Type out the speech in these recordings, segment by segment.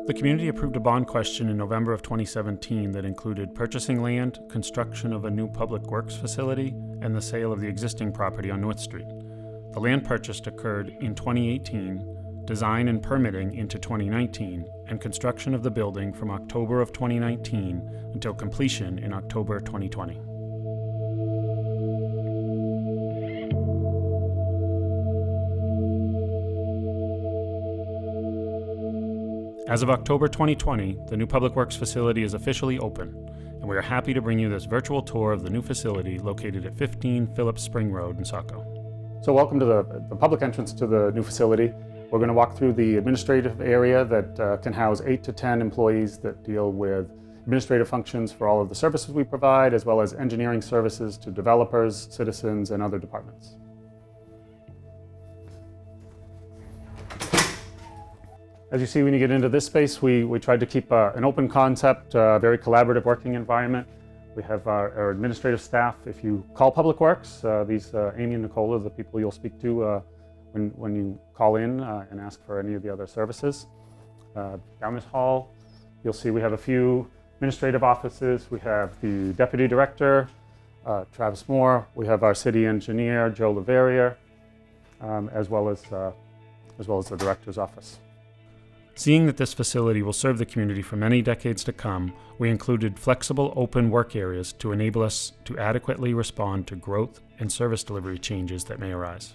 The community approved a bond question in November of 2017 that included purchasing land, construction of a new public works facility, and the sale of the existing property on North Street. The land purchase occurred in 2018, design and permitting into 2019, and construction of the building from October of 2019 until completion in October 2020. As of October 2020, the new Public Works facility is officially open, and we are happy to bring you this virtual tour of the new facility located at 15 Phillips Spring Road in Saco. So welcome to the public entrance to the new facility. We're going to walk through the administrative area that can house 8 to 10 employees that deal with administrative functions for all of the services we provide, as well as engineering services to developers, citizens, and other departments. As you see, when you get into this space, we tried to keep an open concept, very collaborative working environment. We have our administrative staff. If you call Public Works, these Amy and Nicole are the people you'll speak to when you call in and ask for any of the other services. Down this hall, you'll see we have a few administrative offices. We have the Deputy Director, Travis Moore. We have our City Engineer, Joe Leverrier, as well as the Director's Office. Seeing that this facility will serve the community for many decades to come, we included flexible open work areas to enable us to adequately respond to growth and service delivery changes that may arise.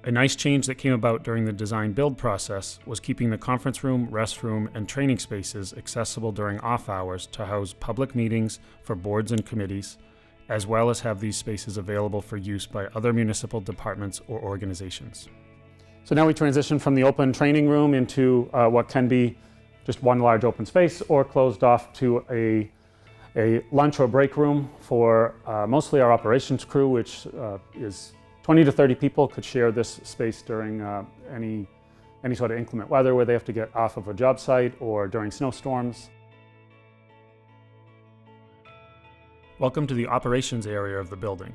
A nice change that came about during the design-build process was keeping the conference room, restroom, and training spaces accessible during off hours to house public meetings for boards and committees, as well as have these spaces available for use by other municipal departments or organizations. So now we transition from the open training room into what can be just one large open space or closed off to a lunch or break room for mostly our operations crew, which is 20 to 30 people could share this space during any sort of inclement weather where they have to get off of a job site or during snowstorms. Welcome to the operations area of the building.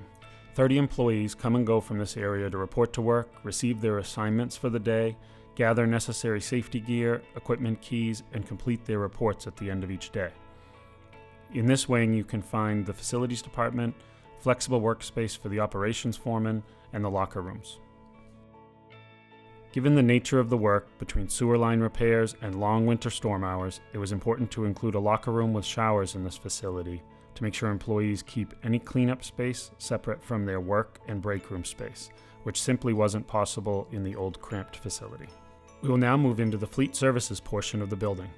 30 employees come and go from this area to report to work, receive their assignments for the day, gather necessary safety gear, equipment keys, and complete their reports at the end of each day. In this wing, you can find the facilities department, flexible workspace for the operations foreman, and the locker rooms. Given the nature of the work between sewer line repairs and long winter storm hours, it was important to include a locker room with showers in this facility to make sure employees keep any cleanup space separate from their work and break room space, which simply wasn't possible in the old cramped facility. We will now move into the fleet services portion of the building.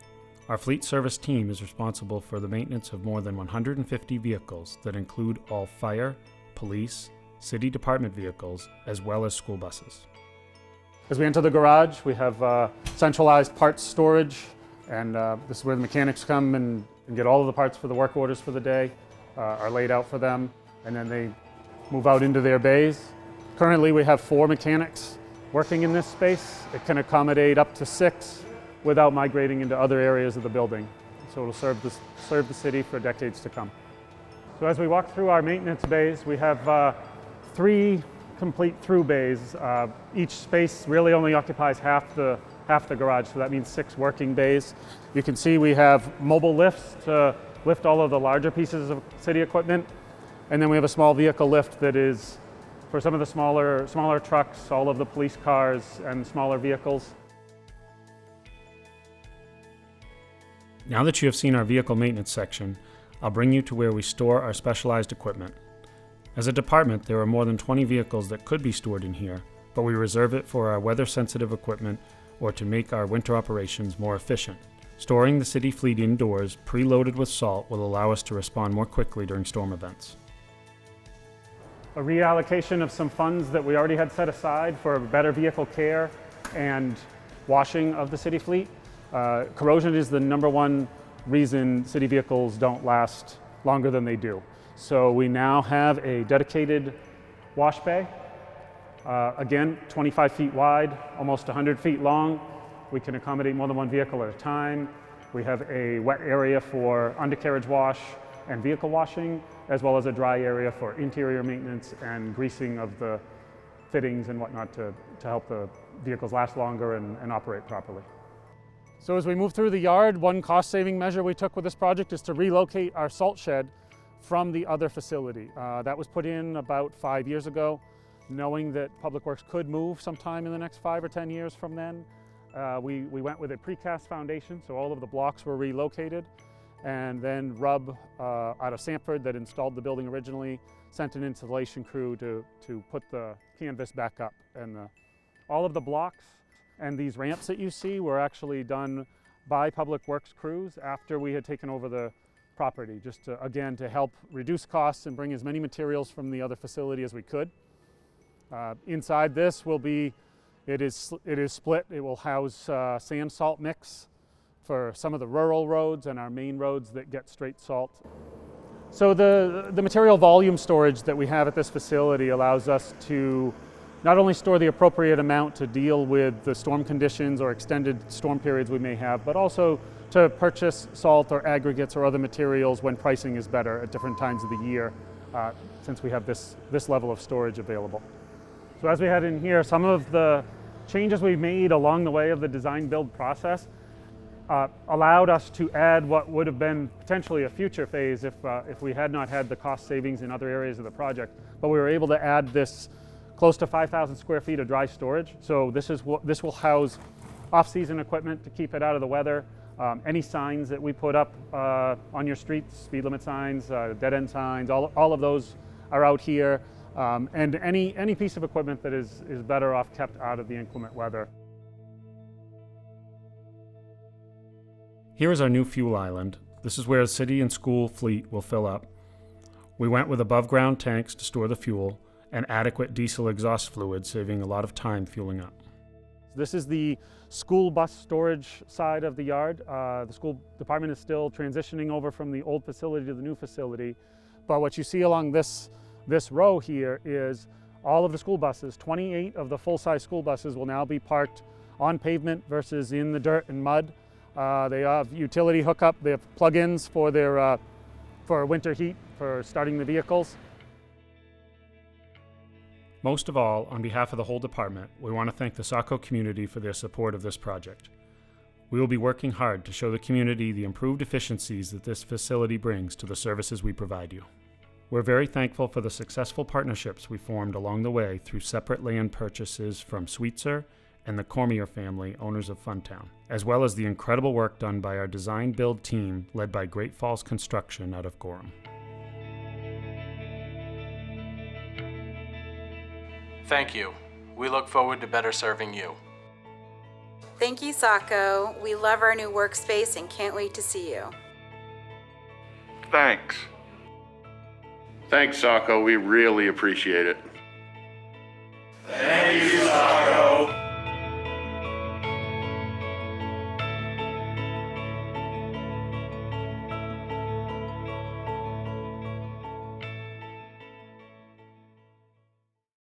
Our fleet service team is responsible for the maintenance of more than 150 vehicles that include all fire, police, city department vehicles, as well as school buses. As we enter the garage, we have centralized parts storage, and this is where the mechanics come and get all of the parts for the work orders for the day, are laid out for them, and then they move out into their bays. Currently we have 4 mechanics working in this space. It can accommodate up to 6 without migrating into other areas of the building. So it'll serve the city for decades to come. So as we walk through our maintenance bays, we have 3 complete through bays. Each space really only occupies half the garage, so that means 6 working bays. You can see we have mobile lifts to lift all of the larger pieces of city equipment, and then we have a small vehicle lift that is for some of the smaller trucks, all of the police cars, and smaller vehicles. Now that you have seen our vehicle maintenance section, I'll bring you to where we store our specialized equipment. As a department, there are more than 20 vehicles that could be stored in here, but we reserve it for our weather-sensitive equipment or to make our winter operations more efficient. Storing the city fleet indoors, preloaded with salt, will allow us to respond more quickly during storm events. A reallocation of some funds that we already had set aside for better vehicle care and washing of the city fleet. Corrosion is the #1 reason city vehicles don't last longer than they do. So we now have a dedicated wash bay. Again, 25 feet wide, almost 100 feet long. We can accommodate more than 1 vehicle at a time. We have a wet area for undercarriage wash and vehicle washing, as well as a dry area for interior maintenance and greasing of the fittings and whatnot to help the vehicles last longer and operate properly. So as we move through the yard, one cost-saving measure we took with this project is to relocate our salt shed from the other facility. That was put in about 5 years ago, knowing that Public Works could move sometime in the next 5 or 10 years from then. We went with a precast foundation, so all of the blocks were relocated, and then Rubb out of Sanford that installed the building originally sent an installation crew to put the canvas back up. And all of the blocks and these ramps that you see were actually done by Public Works crews after we had taken over the property, just to, again, to help reduce costs and bring as many materials from the other facility as we could. Inside this will be, it is split. It will house sand salt mix for some of the rural roads and our main roads that get straight salt. So the material volume storage that we have at this facility allows us to not only store the appropriate amount to deal with the storm conditions or extended storm periods we may have, but also to purchase salt or aggregates or other materials when pricing is better at different times of the year, since we have this level of storage available. So as we head in here, some of the changes we made along the way of the design build process allowed us to add what would have been potentially a future phase if we had not had the cost savings in other areas of the project. But we were able to add this close to 5,000 square feet of dry storage. So this will house off-season equipment to keep it out of the weather. Any signs that we put up on your streets, speed limit signs, dead-end signs, all of those are out here. And any piece of equipment that is better off kept out of the inclement weather. Here is our new fuel island. This is where the city and school fleet will fill up. We went with above-ground tanks to store the fuel and adequate diesel exhaust fluid, saving a lot of time fueling up. This is the school bus storage side of the yard. The school department is still transitioning over from the old facility to the new facility. But what you see along this row here is all of the school buses. 28 of the full-size school buses will now be parked on pavement versus in the dirt and mud. They have utility hookup. They have plug-ins for their for winter heat for starting the vehicles. Most of all, on behalf of the whole department, we want to thank the Saco community for their support of this project. We will be working hard to show the community the improved efficiencies that this facility brings to the services we provide you. We're very thankful for the successful partnerships we formed along the way through separate land purchases from Sweetser and the Cormier family, owners of Funtown, as well as the incredible work done by our design build team led by Great Falls Construction out of Gorham. Thank you. We look forward to better serving you. Thank you, Saco. We love our new workspace and can't wait to see you. Thanks. Thanks, Saco. We really appreciate it.